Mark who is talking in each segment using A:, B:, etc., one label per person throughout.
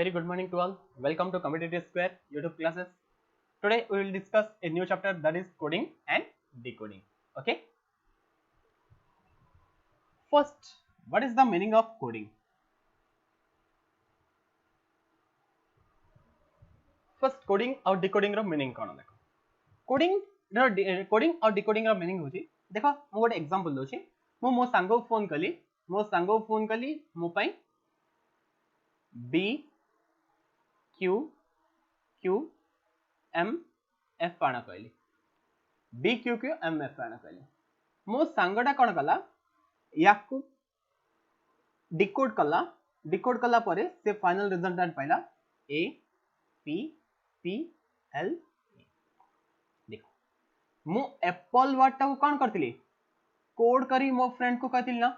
A: Very good morning to all. Welcome to Competitive Square YouTube classes. Today we will discuss a new chapter, that is coding and decoding. Okay. First, what is the meaning of coding? First, coding और decoding ର meaning कौन देखो. Coding और decoding ର meaning होची. देखो मु गोटे एग्जांपल दोची. मु मो सांगो फोन कली मो पई B Q Q M F आना कहली. B Q Q M F आना कहली. मो सांगटा कौन कला याकू डिकोड कला परे से final result Pila A P P L E. देखो मु एप्पल वर्ड टा को कौन करथिली कोड करी मो फ्रेंड को कहथिल ना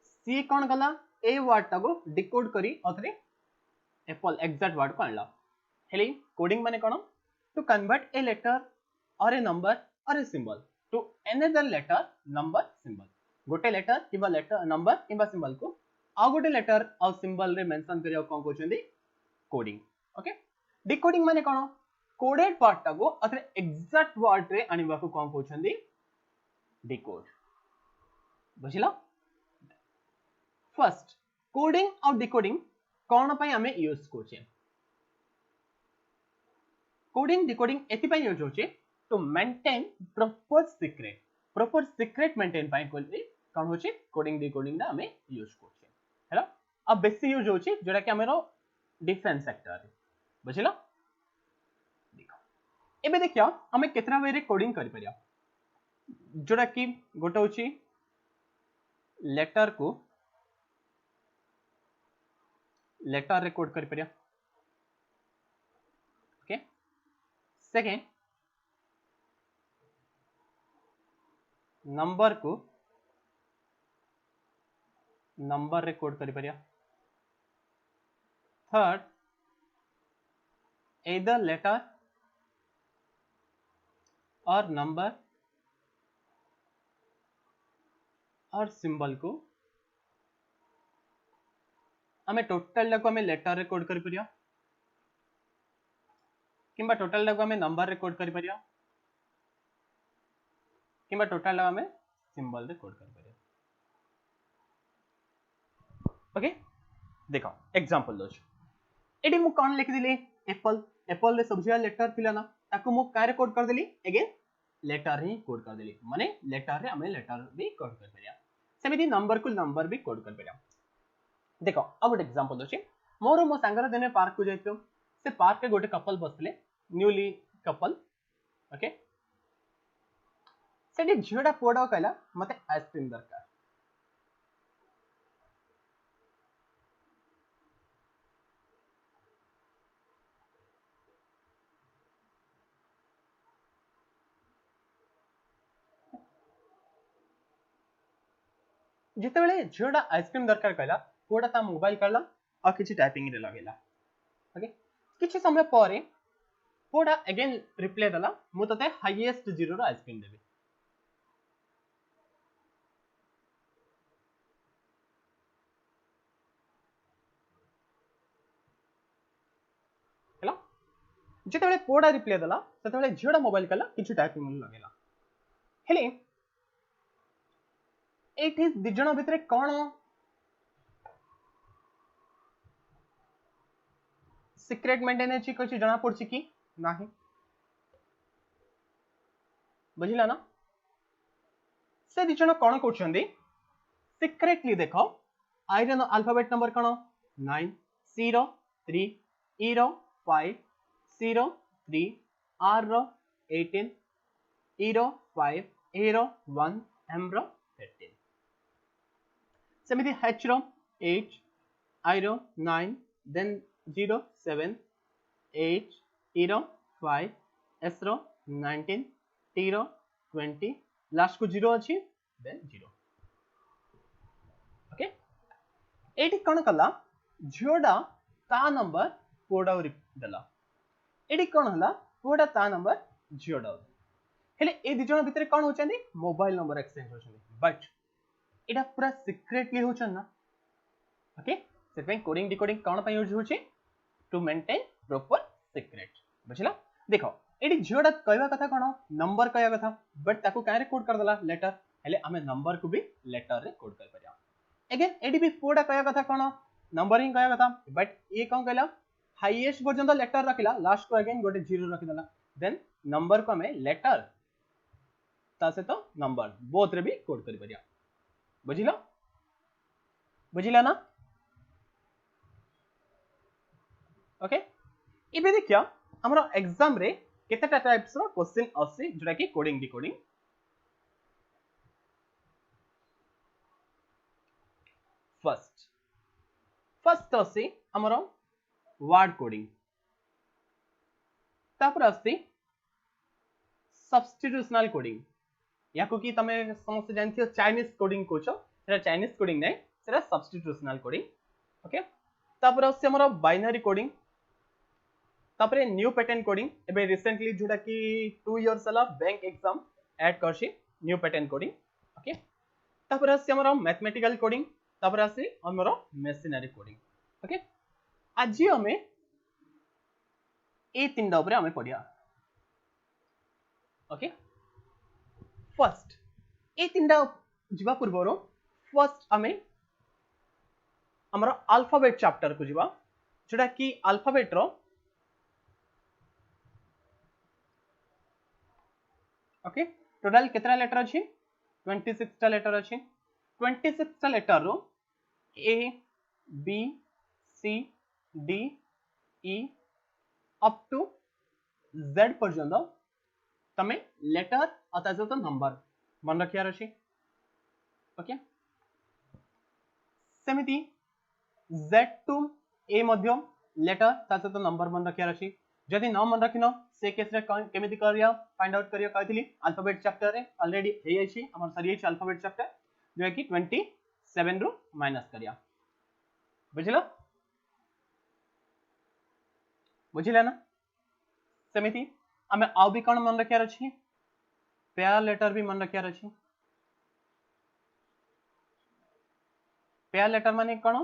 A: सी कौन कला ए वर्ड टा को डिकोड करी अथरे एप्पल एग्जैक्ट वर्ड को आनला. हेले कोडिंग माने कोन to convert a letter or a number or a symbol to another letter number symbol. गोटे लेटर किबा लेटर नंबर किबा सिंबल को आ गोटे लेटर और सिंबल रे मेंशन करिया कोन कहउछंदी कोडिंग. ओके. डिकोडिंग माने कोन कोडेड पार्ट टा को अथरे एग्जैक्ट वर्ड रे आनिबा को कोन कहउछंदी डिकोड. बुझिला. फर्स्ट कोडिंग और डिकोडिंग कौन पई हमें यूज करछे. कोडिंग डिकोडिंग एति पई यूज होचे to maintain proper secret maintain पई कौन होचे कोडिंग डिकोडिंग ना हमें यूज करछे. हेलो अब बेसी यूज होचे जोटा कि हमरो डिफरेंस सेक्टर रे. बुझिला. देखो एबे देखियो हमें केतरा वे रे कोडिंग करि परिया जोटा कि गोटे होची लेटर को लेटर रे कोड करि परिया. ओके. सेकेंड नंबर को नंबर रे कोड करि परिया. थर्ड either लेटर और नंबर और सिंबल को हमें टोटल लगो हमें लेटर रे कोड करि परिया किंबा टोटल लगो हमें नंबर रे कोड करि परिया किंबा टोटल लगो हमें सिंबल रे कोड करि परिया. ओके. देखो एग्जांपल दोछ एडी मु कोन लिख दिली एप्पल रे सबसे लेटर थिला ना ताको मु कारे कोड कर देली अगेन लेटर ही कोड कर देली माने लेटर रे हमें लेटर भी कोड कर परिया. सेमिति नंबर को नंबर भी कोड कर परिया. देखो अब गोटे एग्जांपल दोछ मोर मो सांगर दिने पार्क को जाइतो से पार्क के गोटे कपल बसले न्यूली कपल. ओके. सेठी झियोडा पुआडा कहला मते आइसक्रीम दरकार. जिते झियोडा आइसक्रीम दरकार कहला पुआडा ता मोबाइल करला और किछि टाइपिंग रे लगेला. ओके. किछि समय परे पुआडा अगेन रिप्लाई दला मु तते हाईएस्ट 0 रो आइसक्रीम देबी. हेलो जिते पुआडा रिप्लाई दला सेते झियोडा मोबाइल करला किछि टाइपिंग रे लगेला. हेले एठी दिजण भितरे कोन सीक्रेट मेंटेन अछि किछि जणा पड़छि कि नाही. बुझिला ना. से दिजण कोन करछंदी सीक्रेटली देखो आई रे अल्फाबेट नंबर कोन 9 0 3 E रो 5 0 3 R रो 18 E रो 5 A रो 1 M रो 13. सेमिति H रो 8 I रो 9 then 0 7 8 E रो 5 S रो 19 T रो 20 लास्ट को 0 अछि then 0. ओके. एटी कोन कला झियोडा ता नंबर पुआडा देला. एटी कोन हला पुआडा ता नंबर झियोडा. हेले ए दिजण भितरे कोन होचंदी मोबाइल नंबर एक्सचेंज होचंदी बट एटा पूरा सीक्रेटली होचन ना. ओके. से कोडिंग डिकोडिंग कौन पे यूज होची टू मेंटेन प्रॉपर सीक्रेट बुझला देखो एडी झियोडा कहवा कथा कोन नंबर कहवा कथा बट ताको काहे रे कोड कर देला लेटर हेले हमें नंबर को भी लेटर रे कोड कर परिया अगेन एडी भी कोडा कहवा कथा कोन नंबरिंग कहवा कथा बट ये कोन कहला हाईएस्ट पर्यंत लेटर रखिला लास्ट को अगेन गोटे जीरो रखि देला देन नंबर को हमें लेटर ता से तो नंबर बोथ रे भी कोड कर परिया बुझिला बुझिला ना ओके इबे देखिया हमरा एग्जाम रे केतेटा टाइप्स रो क्वेश्चन आसी जोटा कि कोडिंग डिकोडिंग फर्स्ट आसी हमरा वर्ड कोडिंग तापर आसी सब्स्टिट्यूशनल कोडिंग याको कि तमे समस्त जानथियो चाइनीज कोडिंग कोचो सेटा चाइनीज कोडिंग नै सेटा सब्स्टिट्यूशनल कोडिंग ओके तापर आसी हमरा बाइनरी कोडिंग तापर न्यू पैटर्न कोडिंग एबे रिसेंटली जोटा कि 2 इयर्स वाला बैंक एग्जाम ऐड करछि न्यू पैटर्न कोडिंग ओके तापर आसी हमरा मैथमेटिकल कोडिंग तापर आसी हमरा मशीनरी कोडिंग ओके आज हमें ए तीनटा ऊपर हमें पढ़िया ओके फर्स्ट ए तीनटा जिबा पूर्वरो फर्स्ट हमें हमरा अल्फाबेट चैप्टर को जिबा जोटा कि अल्फाबेट रो ओके टोटल केतरा लेटर अछि 26 टा लेटर अछि 26 टा लेटर रो A B C D E up to Z पर्यंत तमे लेटर अता जो नंबर मन रखियार अछि ओके सेमिति जेड टू ए मध्य लेटर ता जो नंबर मन रखियार अछि जदि न मन रखिनो से केस रे केमिति करिया फाइंड आउट करिया कहथिली अल्फाबेट चैप्टर रे ऑलरेडी हे अछि हमर सरी अछि अल्फाबेट चैप्टर जो कि 27 रो माइनस करिया बुझिलो बुझिला ना सेमिति हमें आउ भी कोन मन रखियार अछि पेयर लेटर भी मन रखियार अछि पेयर लेटर माने कोन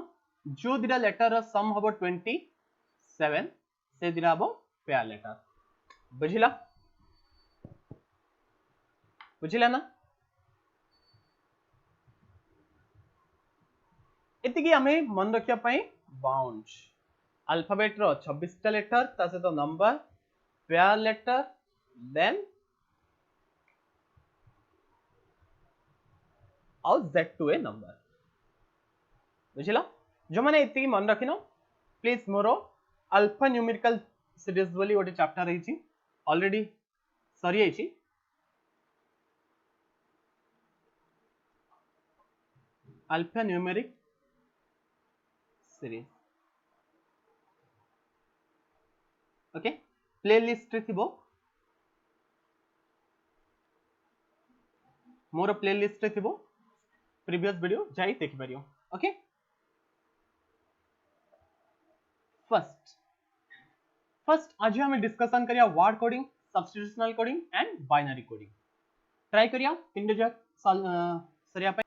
A: जो दिरा लेटर रो सम होबो 27 से दिरा हबो पेयर लेटर बुझिला बुझिला ना एतिकी हमें मन रखिया पई बाउंड अल्फाबेट रो 26 टा लेटर ता से तो नंबर पेयर लेटर देन और z2 ए नंबर बुझिला जो माने एतिकी मन रखिनो प्लीज मोरो अल्फा न्यूमेरिकल सीरीज बोली गोटे चैप्टर रही छी ऑलरेडी सरी आइछि alpha numeric series okay playlist रे थिबो मोर प्लेलिस्ट रे थिबो प्रीवियस वीडियो जाई देखि परियो ओके फर्स्ट आज हम डिस्कशन करिया word coding substitutional coding and binary coding try करिया तीन जग सरिया पे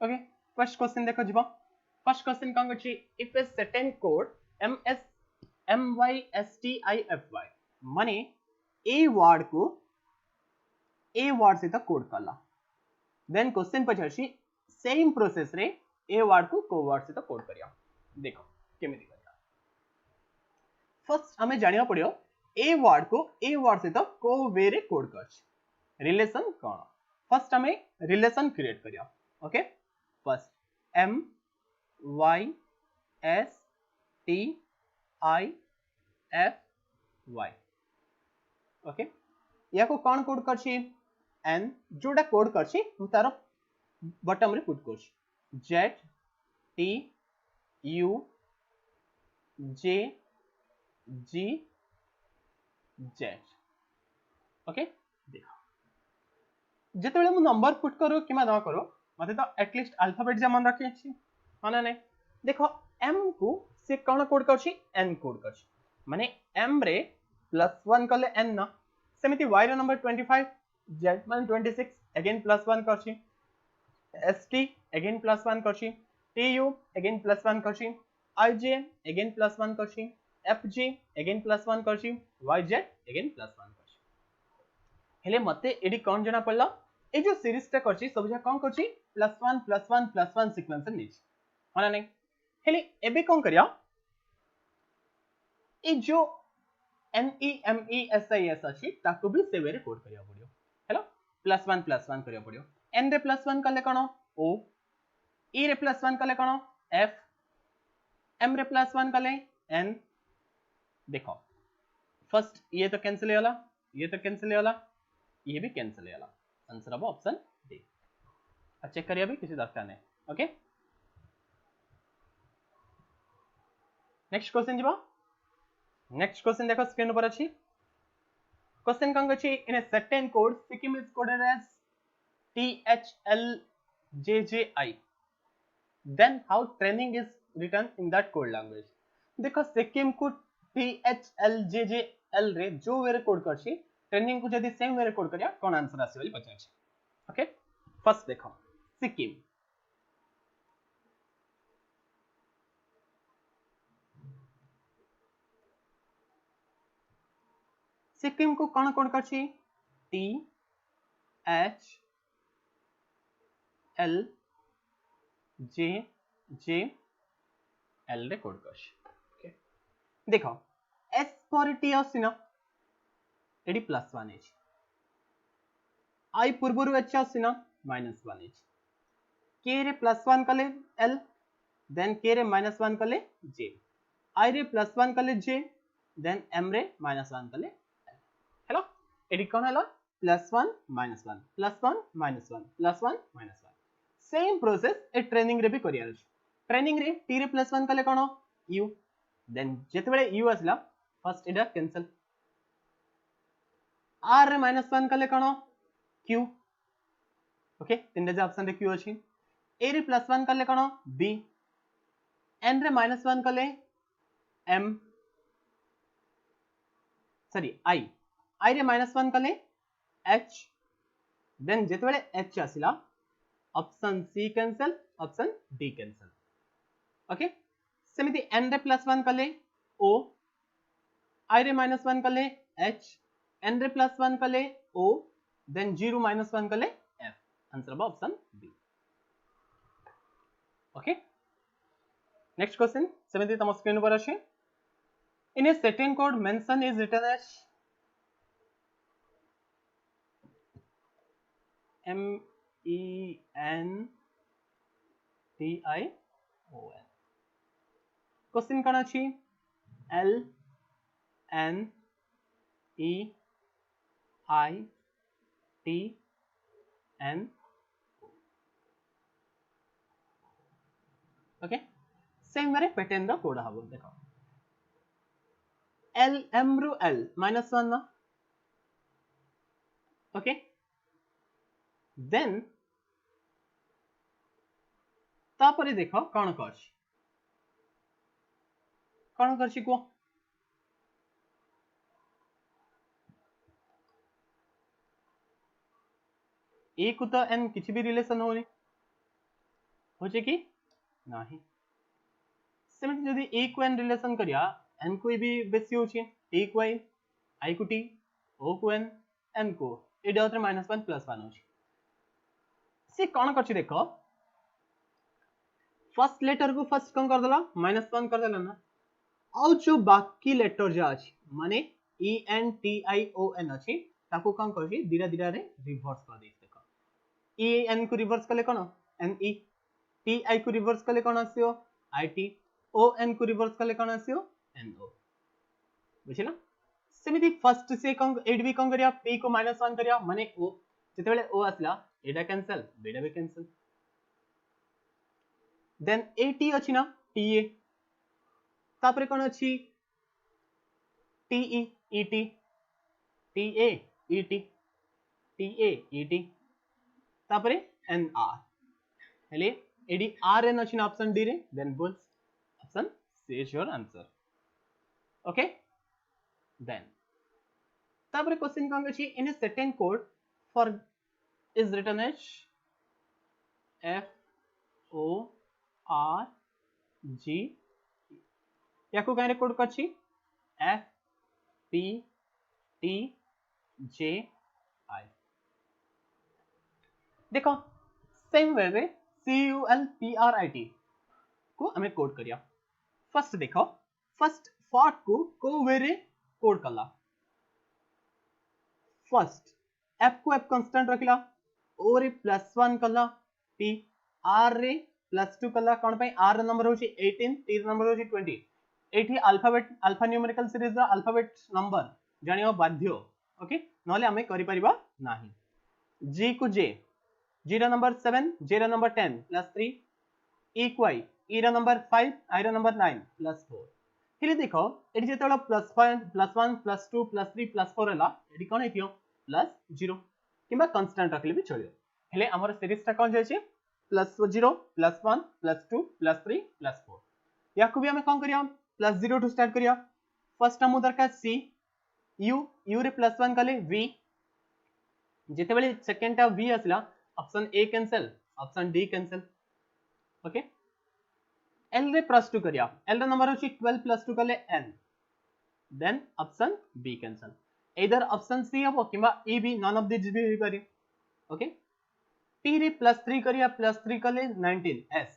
A: ओके फर्स्ट क्वेश्चन देखो जिबा फर्स्ट क्वेश्चन कौन अछि if A certain code MYSTIFY माने ए वर्ड से तो कोड करला देन क्वेश्चन पछछि सेम प्रोसेस रे ए वर्ड को को वर्ड से तो कोड करिया देखो केमिति करिया फर्स्ट हमें जानिया पड़ियो ए वर्ड से तो को वे रे कोड करछ रिलेशन कोन फर्स्ट हमें रिलेशन क्रिएट करिया ओके फर्स्ट MYSTIFY ओके या को कौन कोड करछि एन जोटा कोड करछि हम तार बॉटम रे पुट करछि ZTUJGZ ओके देखो जते बेले मु नंबर पुट करो किमा न करो मते तो एटलीस्ट अल्फाबेट जे मन रखि छी हाना नै देखो m को से कोन कोड करछि n कोड करछि माने m रे +1 कले n ना सेमिति y रो नंबर 25 z माने 26 अगेन +1 करछि ST again +1 करछि, TU again +1 करछि, IJ again +1 करछि, FG again +1 करछि, YZ again +1 करछि। हेले मते एडी कोन जणा पड़ला ए जो सीरीज टा करछि सब जा कोन करछि +1 +1 +1 सीक्वेंस नीच हना नै। हेले एबे कोन करिया ए जो NEMESIS अछि ताको भी से वेरे कोड करिया पड़ियो हेलो +1 करिया पड़ियो। N रे +1 कले कोन O, E रे +1 कले कोन F, M रे +1 कले N। देखो फर्स्ट ये तो कैंसिल होला, ये तो कैंसिल होला, ये भी कैंसिल होला, आंसर अब ऑप्शन डी। अब चेक करिए अभी किसी दरकार नहीं। ओके नेक्स्ट क्वेश्चन जीवा। नेक्स्ट क्वेश्चन देखो स्क्रीन पर अछि। क्वेश्चन कौन अछि in a certain code Sikkim is coded as THLJJI, then how training is written in that code language। देखो सिक्किम को THLJJL रे जो वेरे कोड करछि ट्रेनिंग को जदी सेम वेरे कोड करिया कोन आंसर आसी वाली पचार छै। ओके फर्स्ट देखो सिक्किम, सिक्किम को कौन कोड करछि THLJJL रे कोड करछि। ओके देखो S पर T आसिना एडी +1 एच, I पूर्वरु H आसिना -1 एच, K रे +1 कले L, देन K रे -1 कले J, I रे +1 कले J, देन M रे -1 कले L। हेलो एडी कोन हला +1 -1 +1 -1 +1 -1 सेम प्रोसेस ए ट्रेनिंग रे भी करिया अछि। ट्रेनिंग रे T रे +1 कले कोन U, देन जेते बेले U आसला फर्स्ट एडा कैंसिल, R रे -1 कले कोन Q। ओके तीन जे ऑप्शन रे Q अछि। A रे +1 कले कोन B, N रे -1 कले M सॉरी I रे -1 कले H, देन जेते बेले H आसिला option C cancel option D cancel. Okay सेमिति N रे +1 कले O, I रे -1 कले H, N रे +1 कले O, देन 0 -1 कले F, आंसर अब option B। Okay next question सेमिति तम स्क्रीन पर अछि। In a certain code mention is written as MENTION। Question कौन अछि LNEITN। ओके सेम वेरे पैटर्न रो कोड हबो देखो L M रो L -1 ना। ओके देन तापरे देखो कौन करछि को ए को तो N किछि भी रिलेशन होनी होचे कि नाही सेमिति जदी ए को N रिलेशन करिया N को भी बेसी होची T को I को T O को N N को एडा उतरे -1 +1 होची। से कौन करछि देखो फर्स्ट लेटर को फर्स्ट कौन कर देला -1 कर देला ना, और जो बाकी लेटर जा अछि माने ENTION अछि ताको कौन करछि धीरे धीरे रे रिवर्स कर दे। देखो EN को रिवर्स कले कोन NE, TI को रिवर्स कले कोन आसियो IT, ON को रिवर्स कले कोन आसियो NO बुझिला। सेमिति फर्स्ट से कौन एड भी कौन करिया P को -1 करिया माने O, जेते बेले O आसला एडा कैंसिल बेडा भी कैंसिल, देन AT अछि ना TA, तापरे कोन अछि TE ET, TA ET TA ET, तापरे NR हेले एडी RN अछि ना ऑप्शन डी रे, देन बोल्स option C is your answer. Okay then तापरे क्वेश्चन कौन अछि in a certain code for is written as FORG या कहीं कोड कर FPTJ देखो सेम वे में CULPRIT को हमें कोड करिया फर्स्ट देखो फर्स्ट फॉर्ट को वे रे कोड कला फर्स्ट F को F कांस्टेंट रखला O रे +1 कला T R रे +2 कला कोन पे R नंबर होची 18 T नंबर होची 20 एठी अल्फाबेट अल्फा न्यूमेरिकल सीरीज रा अल्फाबेट नंबर जानियो बाध्य ओके नले हमें करि परिबा नाही G को J G रा नंबर 7 J रा नंबर 10 +3 E को I E रा नंबर 5 I रा नंबर 9 +4 हेले देखो एठी जेतला +1 +2 +3 +4 हला एठी कोन हेतियो +0 किबा कांस्टेंट रखले भी चलियो हेले हमर सीरीज ता कोन जाय छै +0 +1 +2 +3 +4 याकू भी हमें कोन करिया +0 टू स्टार्ट करिया फर्स्ट हम दरकार C U रे +1 कले V जेते बेले सेकंड टा V असला option A cancel option D cancel okay L रे +2 करिया L रा नंबर होची 12 +2 कले N then option B cancel either option C हबो किबा E B none of this भी करी ओके T रे +3 करिया +3 कले 19 S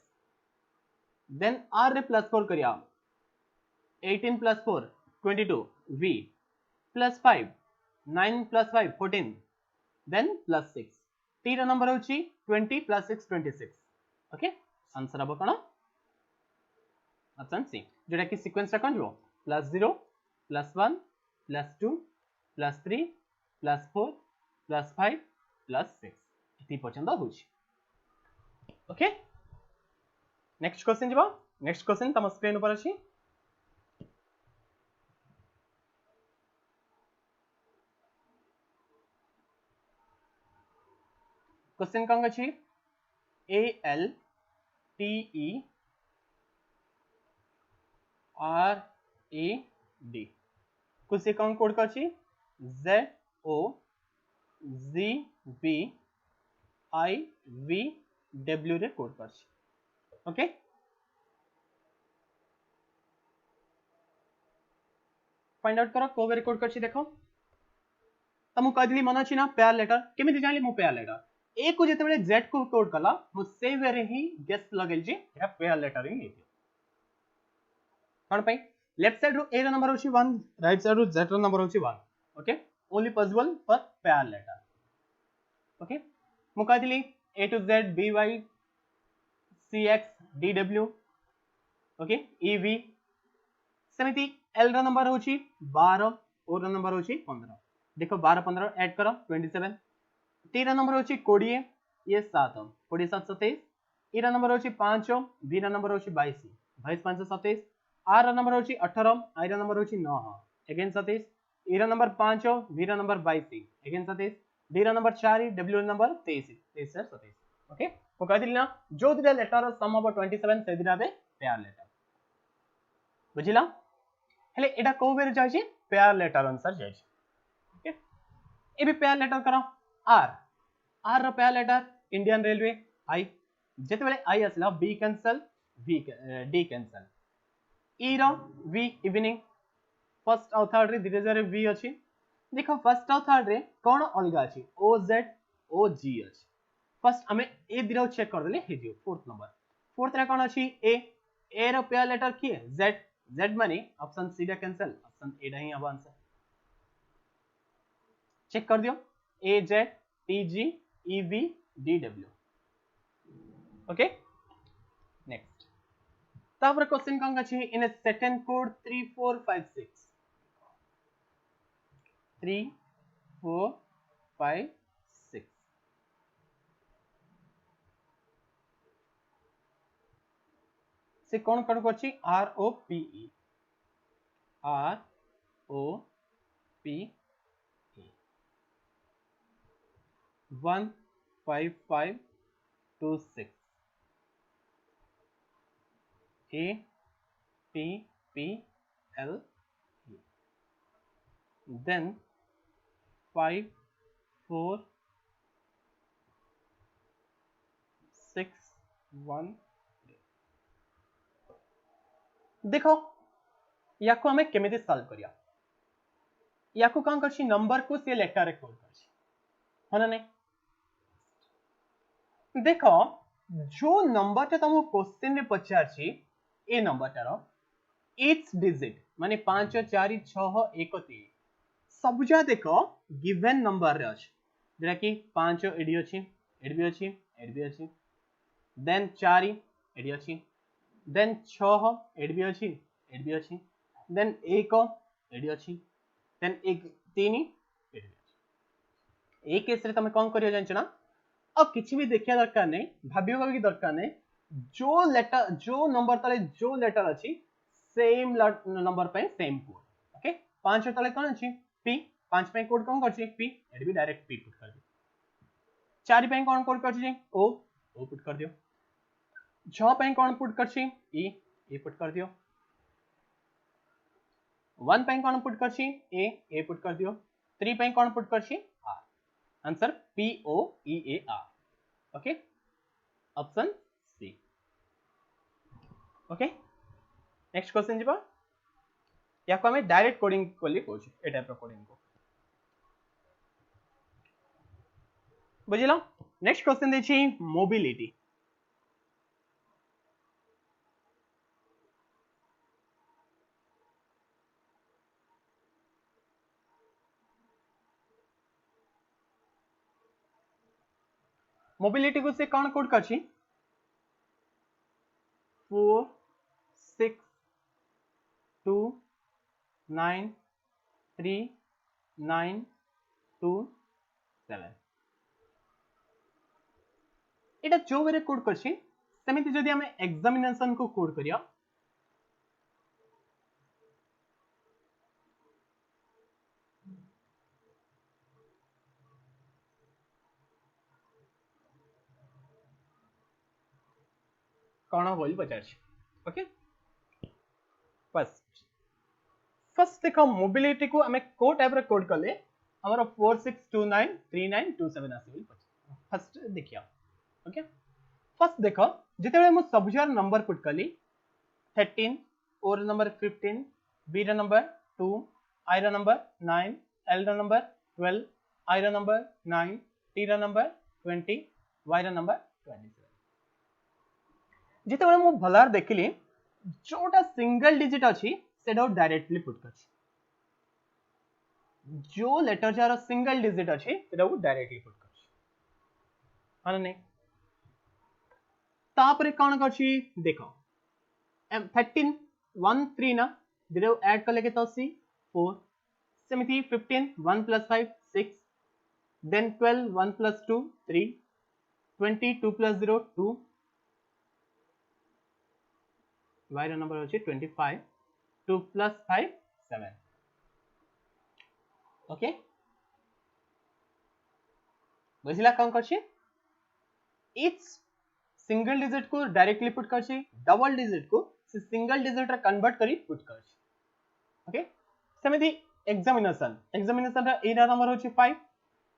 A: देन R रे +4 करिया 18 +4 22 V +5 9 +5 14 देन +6 T रा नंबर होची 20 +6 26 ओके आंसर हबो कोन ऑप्शन सी जेटा कि सीक्वेंस रा कोन जो +0 +1 +2 +3 +4 +5 +6 इति पर्यंत होची ओके नेक्स्ट क्वेश्चन जबा नेक्स्ट क्वेश्चन तम स्क्रीन ऊपर अछि क्वेश्चन कौन अछि ALTERAD कुछ कौन कोड का अछि ZOZBIVW रे कोड का अछि ओके फाइंड आउट करो को वे कोड का अछि देखो तमु कहली मन अछि ना पेयर लेटर केमिति जानली मु पेयर लेटर ए को जेते बेले z को कोड कला मु से वेरे ही गेस लगेल जे एटा पेयर लेटर ही हेति कोन पई लेफ्ट साइड रो ए रो नंबर होची 1 राइट साइड रो z रो नंबर होची 1 okay only possible for pair letter okay मु कहली a to z by cx dw okay ev समिति l रो नंबर होची 12 o रो नंबर होची 15 देखो 12 15 ऐड करो 27 T रा नंबर होची 20 ये 7 20 7 27 E रा नंबर होची 5 B रा नंबर होची 22 22 5 27 R रा नंबर होची 18 I रा नंबर होची 9 अगेन 27 E रा नंबर 5 B रा नंबर 22 अगेन 27 D रा नंबर 4 W रा नंबर 23 23 से 27 ओके को कह दिलना जो दिरा लेटर सम ऑफ 27 से दिरा बे पेयर लेटर बुझिला हेले एटा को बेर जाय छै पेयर लेटर आंसर जाय छै ओके ए भी पेयर लेटर करो R रो pair letter Indian railway I जेते बेले I असला B cancel V D cancel E रो V इवनिंग फर्स्ट और थर्ड रे धीरे धीरे V अछि देखो फर्स्ट और थर्ड रे कोन अलगा अछि OZ OG अछि फर्स्ट हमें ए दिरो चेक कर देले हेजियो फोर्थ रे कोन अछि A रो पेयर लेटर की है Z माने ऑप्शन सी रे कैंसिल ऑप्शन ए नहीं अब आंसर चेक कर दियो AZ TG EV DW okay next तापर क्वेश्चन कौन अछि इन ए सेकंड कोड 3456 3456 से कौन कोड अछि ROPE 15526 ATPL then 546 1 देखो या को हमें केमिति सॉल्व करिया या को कौन करछि नंबर को से लेटर रे कोड करछि है ना नहीं देखो जो नंबर टा तुम क्वेश्चन रे पचारछि ए नंबर टारो इट्स डिजिट माने 5 4 6 1 3 सब जा देखो गिवन नंबर रे अछि जेटा कि 5 एडी अछि एडी भी अछि एडी भी अछि देन 4 एडी अछि देन 6 एडी भी अछि एडी भी अछि देन 1 एडी अछि देन 1 3 एडी भी अछि ए केस रे तमे कोन करियो जानछ ना अब किसी भी देखिया दरकार नहीं भाबियो भी दरकार नहीं जो लेटर जो नंबर तले जो लेटर अछि सेम नंबर पे सेम कोड ओके 5 तले कोन अछि p 5 पे कोड कोन करछि p एडी भी डायरेक्ट p पुट कर दियो 4 पे कोन कोड करछि o पुट कर दियो 6 पे कोन पुट करछि e पुट कर दियो 1 पे कोन पुट करछि a पुट कर दियो 3 पे कोन पुट करछि r answer p o e a r okay option C okay next question जीवा या को हमें डायरेक्ट कोडिंग कोली कोछि ए टाइप रो कोडिंग को बुझिलो नेक्स्ट क्वेश्चन दै छी मोबिलिटी मोबिलिटी को से कौन कोड करछि 4 6 2 9 3 9 2 7 एटा जो वेरे कोड करछि सेमिति जदि हमें एग्जामिनेशन को कोड करिया कौन बोल पचार ओके फर्स्ट फर्स्ट देखो मोबिलिटी को हमें को टाइप रे कोड करले हमर 46293927 आसी फर्स्ट देखिया ओके फर्स्ट देखो जिते मु सबजार नंबर पुट कली 13 ओ रो नंबर 15 बी रो नंबर 2 आई रो नंबर 9 एल रो नंबर 12 आई रो नंबर 9 टी रो नंबर 20 वाई रो नंबर 27 जिते मु भलार देखिली जोटा सिंगल डिजिट अछि सेडो डायरेक्टली पुट कर जो लेटर जार सिंगल डिजिट अछि सेडो डायरेक्टली पुट कर हां नहीं तापरे कोन करछि देखो 13 1 3 ना दिरो ऐड कर लेके तो 4 सेमिति 15 1 + 5 6 देन 12 1 + 2 3 20 2 + 0 2 y रो नंबर होछि 25 2 + 5 7 ओके बुझिला कोन करछि इट्स सिंगल डिजिट को डायरेक्टली पुट करछि डबल डिजिट को से सिंगल डिजिट रे कन्वर्ट करी पुट करछि ओके सेमिति एग्जामिनेशन रा ए नंबर होछि 5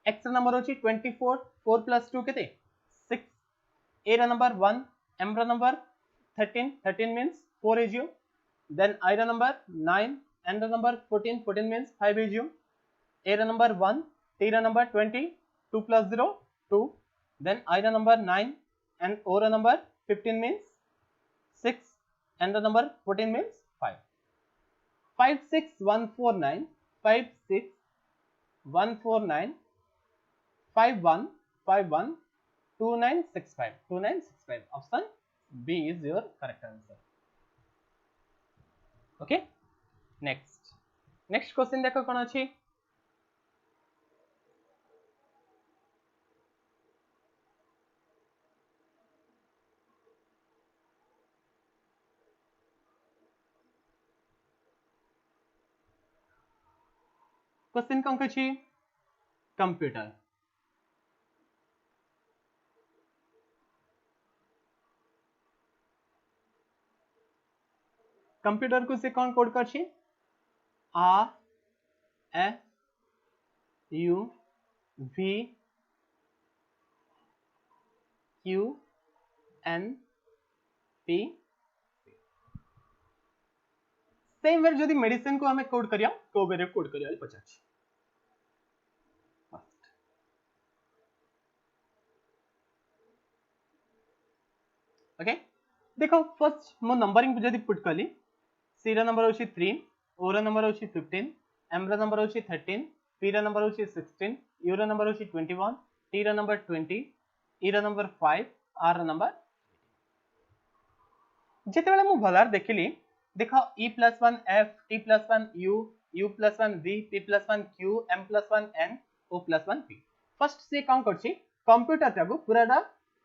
A: x रा नंबर होछि 24 4 + 2 केते 6 a रा नंबर 1 m रा number 13 13 means 4 is you then I रा नंबर 9 n रा number 14 14 means 5 is you a रा नंबर 1 t रा नंबर 20 2 + 0 2 then I रा नंबर 9 and O रा number 15 means 6 and the number 14 means 5 5 6 1 4 9 5 6 1 4 9 5 1 5 1 2 9 6 5 2 9 6 5 option B is your correct answer okay next question देखो कौन अच्छी question कौन कछि computer computer को से कौन कोड करछि R F U V Q N P same way जदि मेडिसिन को हमें कोड करिया को वे कोड करिया पचाच ओके देखो फर्स्ट मो नंबरिंग जदि पुट कली सी रा नंबर होची 3 ओ रा नंबर होची 15 एम रा नंबर होची 13 पी रा नंबर होची 16 यू रा नंबर होची 21 टी रा नंबर 20 ई रा नंबर 5 आर रा नंबर जेते बेले मु भलार देखिली देखो E+1 F T+1 U U+1 V P+1 Q M+1 N O+1 P first से काउंट करछि कंप्यूटर टाको पूराटा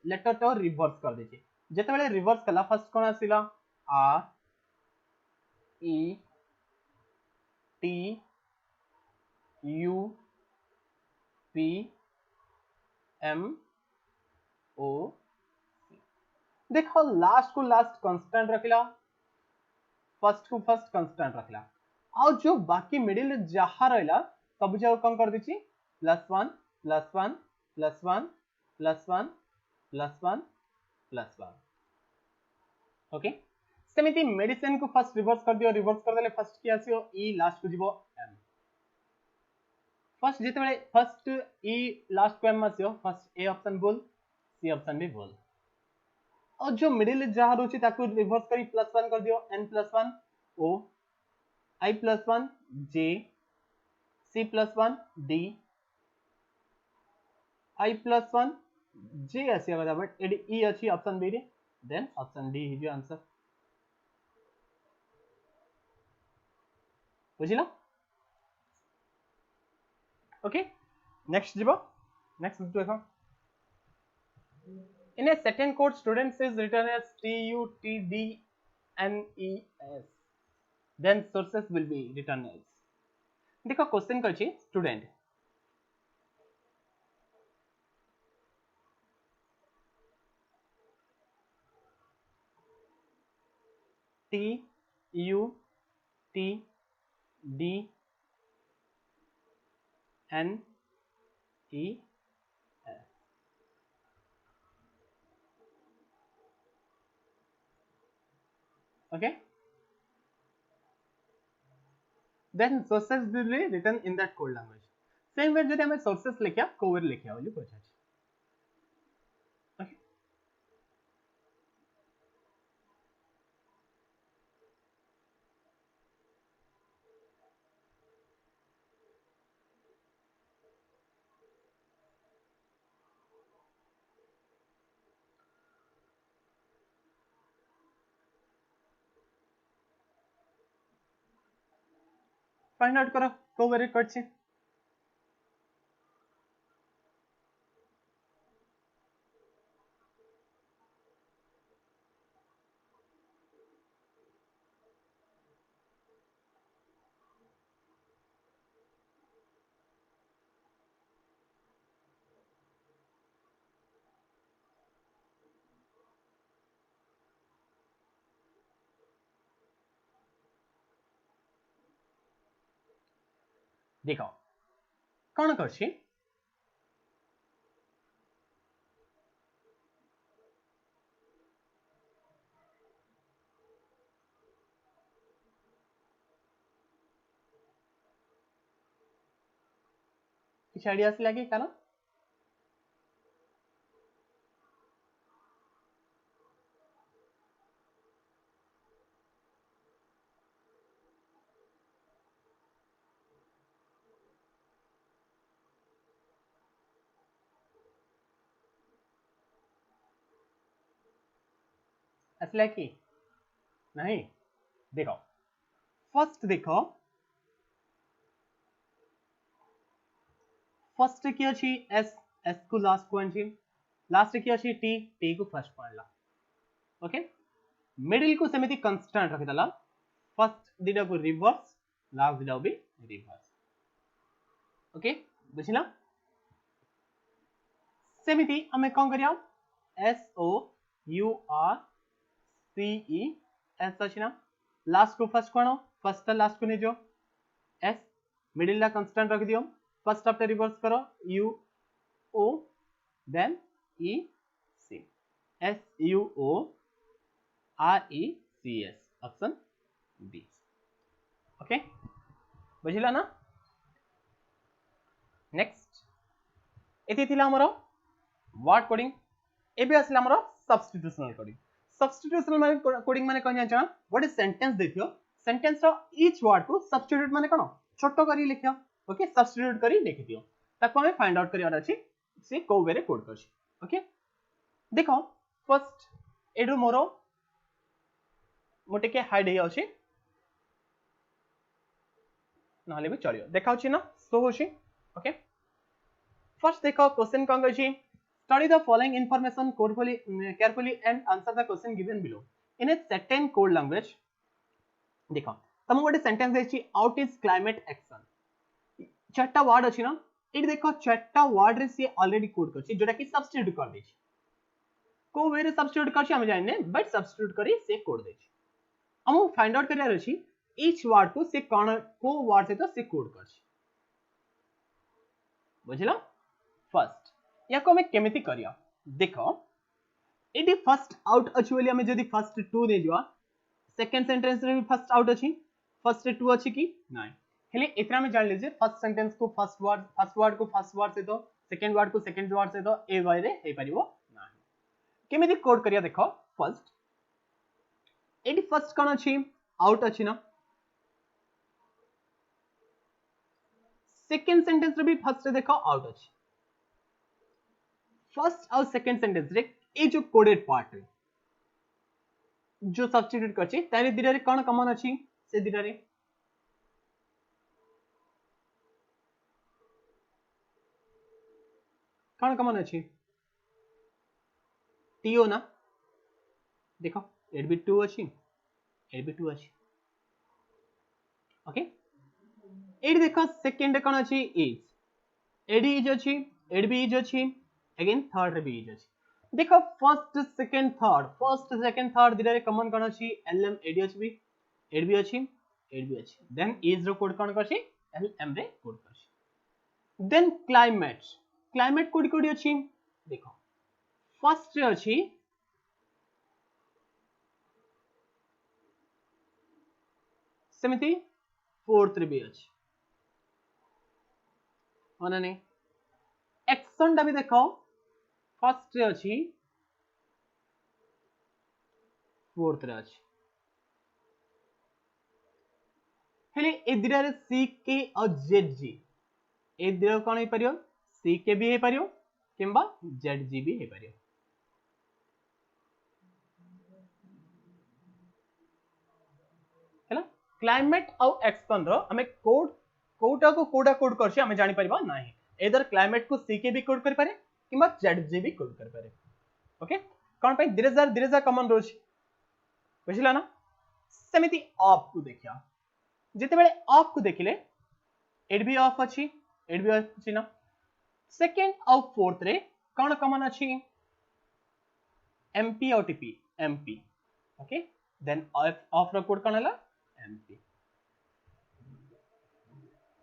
A: लेटर तो रिवर्स कर देछि जेते बेले रिवर्स कला फर्स्ट कोन आसिला R E T U P M O देखो लास्ट को लास्ट कांस्टेंट रखला फर्स्ट को फर्स्ट कांस्टेंट रखला आ जो बाकी मिडिल जहा रहला सब जाओ कम कर दिछि +1 +1 +1 +1 +1 +1 ओके सेमिति मेडिसिन को फर्स्ट रिवर्स कर दियो रिवर्स कर देले फर्स्ट की आसियो ई लास्ट को जीवो एम फर्स्ट जेते बेले फर्स्ट ई लास्ट को एम आसियो फर्स्ट ए ऑप्शन बोल सी ऑप्शन भी बोल और जो मिडिल जहां रोची ताको रिवर्स करी +1 कर दियो n+1 o i+1 j c+1 d i+1 j आसिया गदा बट एडी ई अछि ऑप्शन बी रे then option D is your answer बुझिला ओके नेक्स्ट जीवो नेक्स्ट देखो in a second code students is written as TUTDNES then sources will be written as देखो question करछि student T U T D N E S okay then sources will be written in that code language same way जदि हमें sources लिखिया cover लिखिया बोली पछाछि okay find out करो cover करछि देखो कौन करछि किछ आइडिया आसिला कि काना आसिला कि नहीं देखो फर्स्ट देखो फर्स्ट की अछि s s को लास्ट को अछि लास्ट की अछि t t को फर्स्ट पढ़ला ओके मिडिल को सेमिति कांस्टेंट रखि दला फर्स्ट दिडा को रिवर्स लास्ट दिडा भी रिवर्स ओके बुझिला सेमिति हमें कोन करिया s o u r c e s अछि ना लास्ट को फर्स्ट कोन फर्स्ट लास्ट को ने जो s मिडिल ला कांस्टेंट रख दियो फर्स्ट आफ्टर रिवर्स करो u o then e c SUORECS option B. Okay बुझिला ना। नेक्स्ट एति थिला हमरो वर्ड कोडिंग। एबे आसला हमरो सब्स्टिट्यूशनल कोडिंग। सब्स्टिट्यूशनल माने कोडिंग माने कोन जाना गोटे सेंटेंस देखियो, सेंटेंस रो ईच वर्ड को सब्स्टिट्यूट माने कोन छोटो करी लिखियो। ओके सब्स्टिट्यूट करी लिखि दियो, ताको हमें फाइंड आउट करियार अछि से को वे रे कोड करछि। ओके देखो फर्स्ट एडु मोरो मोटे के हाइड हे अछि नहले भी चलियो देखाउ छी ना सो होछि। ओके फर्स्ट देखो क्वेश्चन कोन कहछि study the following information carefully and answer the question given below in a certain code language। देखो तम गोटे सेंटेंस देछि आउट इज क्लाइमेट एक्शन चारटा वर्ड अछि ना एटी देखो चारटा वर्ड रे से ऑलरेडी कोड करछि जोटा कि सब्स्टिट्यूट कर देछि। को वे रे सब्स्टिट्यूट करछि हम जाने बट सब्स्टिट्यूट करी से कोड देछि। हम फाइंड आउट करिया अछि ईच वर्ड को से को वर्ड से तो से कोड करछि। बुझिला फर्स्ट याको हमें केमिति करिया देखो एटी फर्स्ट आउट अछि बोली हमें जदी फर्स्ट टू दे जवा सेकंड सेंटेंस रे भी फर्स्ट आउट अछि फर्स्ट टू अछि कि नाही हेले एतरा में जान लीजिए फर्स्ट सेंटेंस को फर्स्ट वर्ड को फर्स्ट वर्ड से तो सेकंड वर्ड को सेकंड वर्ड से तो ए वे रे हे परिबो नाही। केमिति कोड करिया देखो फर्स्ट एटी फर्स्ट कोन अछि आउट अछि ना सेकंड सेंटेंस रे भी फर्स्ट देखो आउट अछि फर्स्ट और सेकंड सेंटेंस रे ए जो कोडेड पार्ट है जो सब्स्टिट्यूट करछि तारे दिरा रे कोन कॉमन अछि से दिरा रे कोन कॉमन अछि टीओ ना देखो एट बी 2 अछि एट बी 2 अछि। ओके एट देखो सेकंड कोन अछि इज एडी इज अछि एड बी इज अछि अगेन थर्ड रे बी इज अछि। देखो फर्स्ट सेकंड थर्ड दिरा रे कॉमन कोन अछि एलएम एडी अछि बी एड बी अछि एड बी अछि देन इज रो कोड कोन करछि एलएम रे कोड करछि। देन क्लाइमेट कोड कोड अछि देखो फर्स्ट रे अछि सेमिति फोर्थ रे बी अछि माने नहीं एक्शन दा भी देखो फर्स्ट रे अछि फोर्थ रे अछि हेले ए दिरा रे सी के और जेड जी ए दिरा कोन हे परियो सी के भी हे परियो किंबा जेड जी भी हे परियो। हैला क्लाइमेट और एक्शन रो हमें कोड कोटा को कोडा कोड करछि हमें जानि परिबा नाही इधर क्लाइमेट को सी के भी कोड कर पारे किंबा जेड जी भी कोड कर पारे। ओके कोन पे दिरेजा कॉमन रोज बुझिला ना सेमिति ऑफ को देखिया जेते बेले ऑफ को देखिले एड भी ऑफ अछि एड भी अछि ना सेकंड और फोर्थ रे कोन कॉमन अछि एमपी और TP MP. Okay then of रो कोड कोन हला एमपी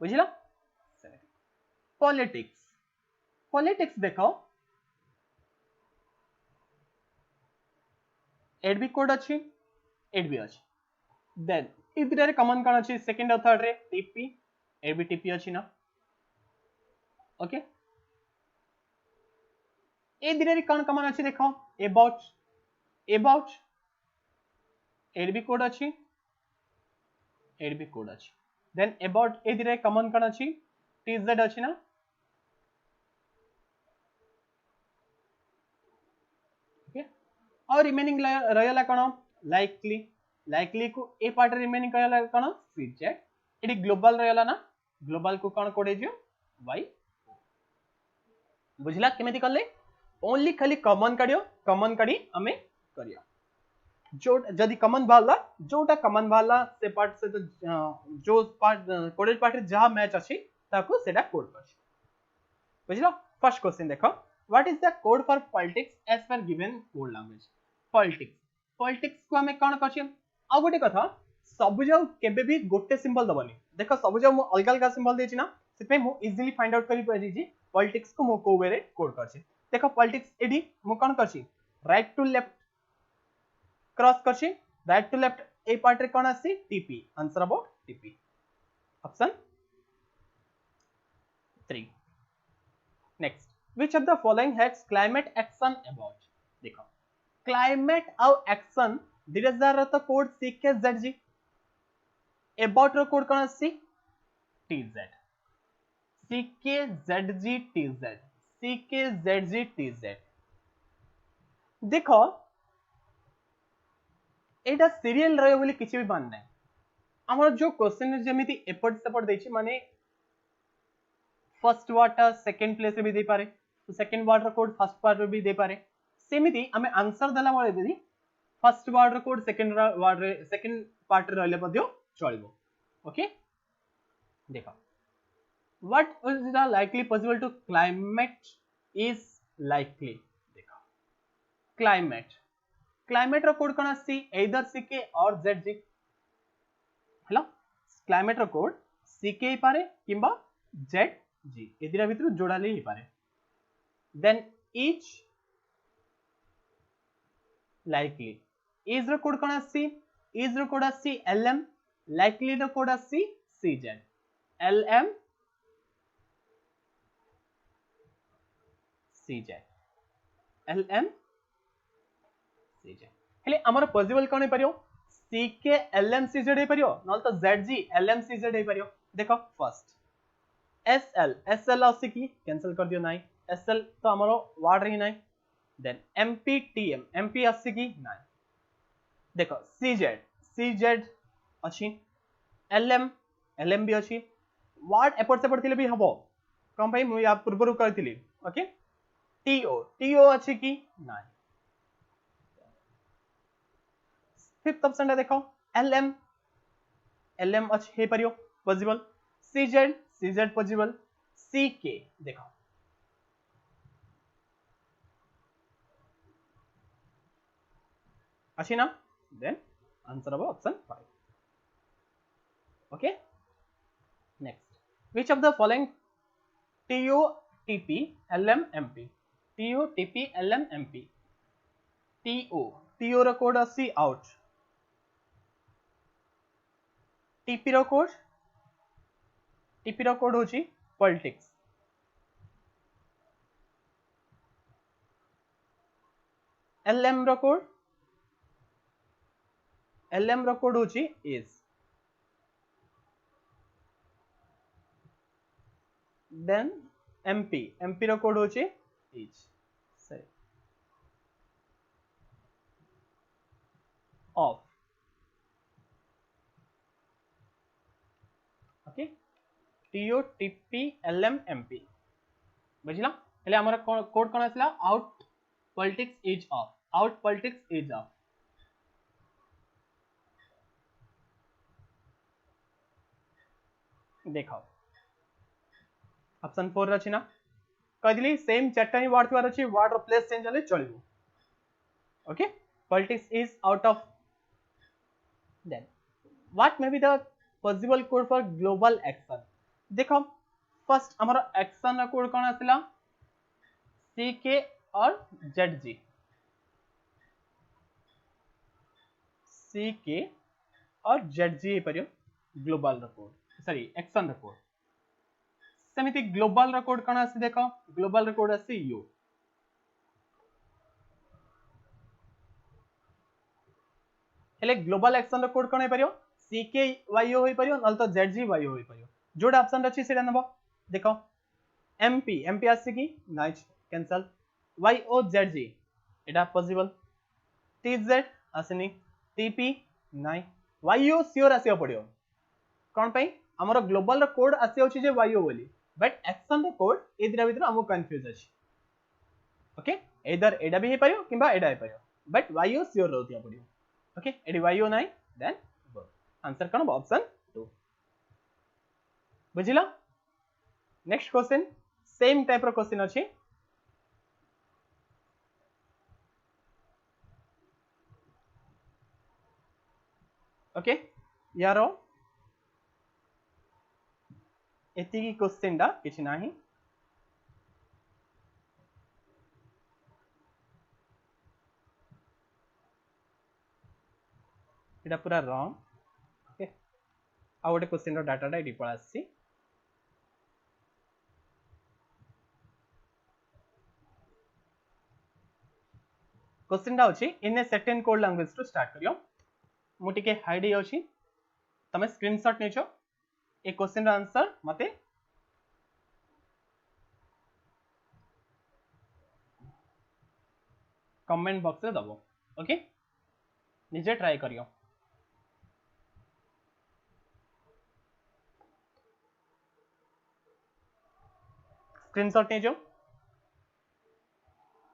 A: बुझिला। पॉलिटिक्स देखो एड भी कोड अछि एड भी अछि देन इधर रे कॉमन कोन अछि सेकंड और थर्ड रे टीपी एड भी टीपी अछि ना। ओके ए दिरे रे कोन कॉमन अछि देखो अबाउट एड भी कोड अछि एड भी कोड अछि देन अबाउट ए दिरे कॉमन कोन अछि टीजेड अछि ना। ओके और रिमेनिंग रहला कोन लाइकली को ए पार्ट रिमेनिंग रहला कोन सीजेड एडी ग्लोबल रहला ना ग्लोबल को कोन कोड हेजियो वाई बुझला केमिति करले ओनली खाली कॉमन काढी हमें करिया जो जदी कॉमन बाहला जोटा कॉमन बाहला से पार्ट से तो जो पार्ट कोडेड पार्ट जहां मैच अछि ताको सेटा कोड करछि बुझला। फर्स्ट क्वेश्चन देखो what is the code for politics as per given code language politics को हमें कोन करछि आ गोटे कथा सब जाउ केबे भी गोटे सिंबल दबनी देखो सब जाउ मो अलग अलग सिंबल देछि ना सेपे मो इजीली फाइंड आउट करि पारि जी पॉलिटिक्स को मो को वे रे कोड करछि। देखो पॉलिटिक्स एडी मो कोन करछि राइट टू लेफ्ट क्रॉस करछि राइट टू लेफ्ट ए पार्ट रे कोन आसी TP answer about TP option 3 next which of the following has climate action about देखो क्लाइमेट और एक्शन धीरे जार तो कोड CKZG अबाउट रो कोड कोन आसी TZ CKZG देखो एटा सीरियल रहे बोली किछि भी मान नै हमर जो क्वेश्चन जेमिति एपट सेपट दैछि माने फर्स्ट वार्ड सेकंड प्लेस रे भी दे पारे सेकंड वार्ड रो कोड फर्स्ट पार्ट रे भी दे पारे सेमिति हमें आंसर देला बळे भी फर्स्ट वार्ड रो कोड सेकंड वार्ड रे सेकंड पार्ट रे रहले पदियो चलिबो ओके देखो what is the likely possible to climate is likely देखो climate रो कोड कोन आसी either CK और ZG हला क्लाइमेट रो कोड CK ही पारे किंबा ZG एदिरा भितर जोडाले ही पारे देन each likely is रो कोड कोन आसी is रो कोड आसी LM likely रो कोड आसी CZ LM CJ LM CJ हेले हमर पॉसिबल कोन हे परियो CK LM CZ हे परियो नल तो ZG LM CZ हे परियो देखो फर्स्ट SL आसी की कैंसिल कर दियो नाइ SL तो हमरो वार्ड रही नाइ देन MP TM MP आसी की नाइ देखो CZ अछि LM भी अछि वार्ड एपट सेपट थिले भी हबो कम भाई मु या पूर्वरु करथिली ओके TO अछि की नाइ फिफ्थ ऑप्शन रे देखो LM अछि हे परियो पॉसिबल CZ पॉसिबल CK देखो अछि ना देन आंसर अब option 5 okay next which of the following TO TP LM MP TO TP LM MP TO रो कोड आसी आउट TP रो कोड होची पॉलिटिक्स LM रो कोड होची इज देन MP रो कोड होची इज सही of okay TO TP LM MP बुझिला हेले हमरा कोड कोन आसला आउट पॉलिटिक्स इज ऑफ देखो ऑप्शन 4 रछि ना कदिली सेम चट्टानी वार्ड थिवार अछि वार्ड रो प्लेस चेंज हले चलिबो okay politics is out of then what may be the possible code for global action देखो फर्स्ट हमारा एक्शन रा कोड कोन आसिला CK और ZG CK और ZG परियो ग्लोबल रा कोड सॉरी एक्शन रा कोड सेमिति ग्लोबल रा कोड कोन आसी देखो ग्लोबल रा कोड आसी U हेले ग्लोबल एक्शन रा कोड कोन हे परियो CK YO होई परियो नल तो ZG YO होई परियो जोड ऑप्शन रछि सेटा नबो देखो MP आसी की नाइच कैंसल YO ZG एटा पॉसिबल TZ आसनी TP नाइ YO श्योर आसी पड़ियो कोन पई हमरो ग्लोबल रा कोड आसी होछि जे YO बोली बट एक्शन रा कोड एदिरा भीतर हमो कंफ्यूज अछि ओके इधर एडा भी हे परियो किबा एडा हे परियो बट YO श्योर रहतिया पड़ियो ओके एडी YO नाइ देन आंसर कोन ऑप्शन 2 बुझिला नेक्स्ट क्वेश्चन सेम टाइप रो क्वेश्चन अछि ओके यारो एतिकी क्वेश्चन डा किछि नाही एटा पूरा रॉन्ग ओके आ गोटे क्वेश्चन रो डाटाटा एटी पळा आसी क्वेश्चन टा अछि in a certain code language to start करियो मु टिके हाइड हे अछि तमे स्क्रीनशॉट नेचो ए क्वेश्चन रो आंसर मते कमेंट बॉक्स रे दबो ओके निजे ट्राई करियो स्क्रीनशॉट ने जो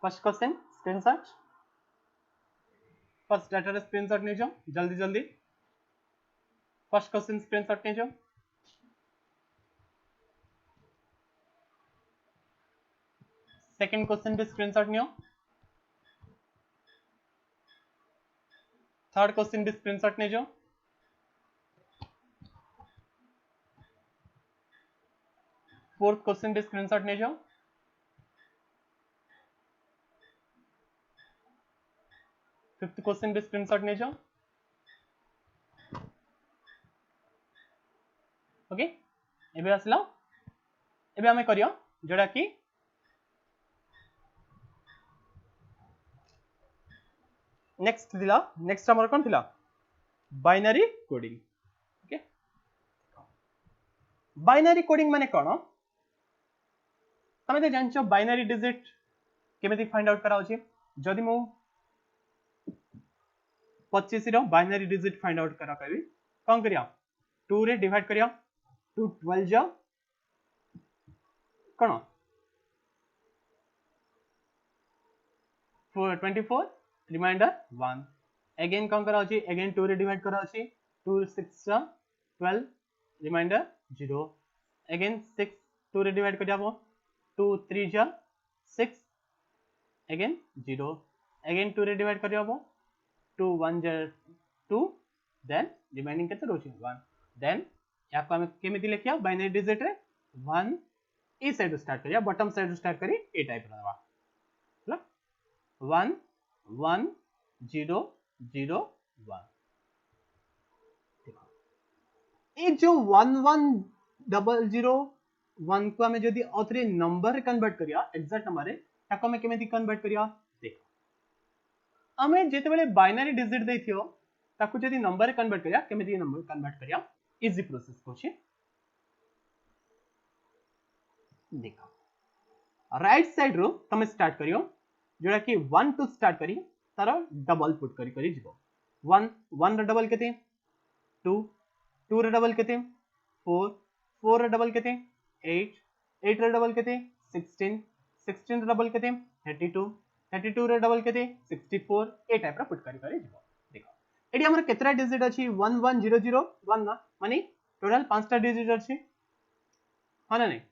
A: first question screenshot first data रे स्क्रीनशॉट ने जो जल्दी जल्दी फर्स्ट क्वेश्चन स्क्रीनशॉट ने जो सेकंड क्वेश्चन भी स्क्रीनशॉट नियो थर्ड क्वेश्चन भी स्क्रीनशॉट ने जो फोर्थ क्वेश्चन भी स्क्रीनशॉट ने जो फिफ्थ क्वेश्चन भी स्क्रीनशॉट ने जो ओके एबे आसला एबे हमें करियो जोड़ा कि नेक्स्ट दिला नेक्स्ट हमर कोन थिला binary coding okay binary coding माने कोन तमे तो जानछो बाइनरी डिजिट केमिति फाइंड आउट करा होची जदि मु 25 रो बाइनरी डिजिट फाइंड आउट करा करी कोन करिया 2 रे डिवाइड करिया 2 12 जा कोन 24 रिमाइंडर 1 अगेन कोन करा होची अगेन 2 रे डिवाइड करा होची 2 6 जा 12 रिमाइंडर 0 अगेन 6 2 रे डिवाइड करिया 2 3 जा 6 अगेन 0 अगेन 2 रे डिवाइड करिया 2 1 जा 2 देन रिमाइनिंग केते रोची 1 देन या को हम केमिति लिखिया बाइनरी डिजिट रे 1 ई साइड स्टार्ट करिया बॉटम साइड स्टार्ट करी ए टाइप रहा मतलब 1 1 0 0 1 देखो ए जो 1 1 0 0 1 को हमें जदी औथरे नंबर रे कन्वर्ट करिया एग्जैक्ट नंबर रे ताको हमें केमिति कन्वर्ट करिया देखो हमें जेते बेले बाइनरी डिजिट देथियो ताको जदी नंबर रे कन्वर्ट करिया केमिति नंबर कन्वर्ट करिया इजी प्रोसेस कोछे देखो राइट साइड रो तमे स्टार्ट करियो जोड़ा कि 1 टू स्टार्ट करी तार डबल पुट करी करी जीवो 1 1 रे डबल केते 2 2 रे डबल केते 4 4 रे डबल केते 8 8 रे डबल केते 16 16 रे डबल केते 32 32 रे डबल केते 64 ए टाइप रा पुट करी करी जीवो देखो एडी हमर केतरा डिजिट अछि 11001 ना माने टोटल 5 टा डिजिट अछि हां ना नै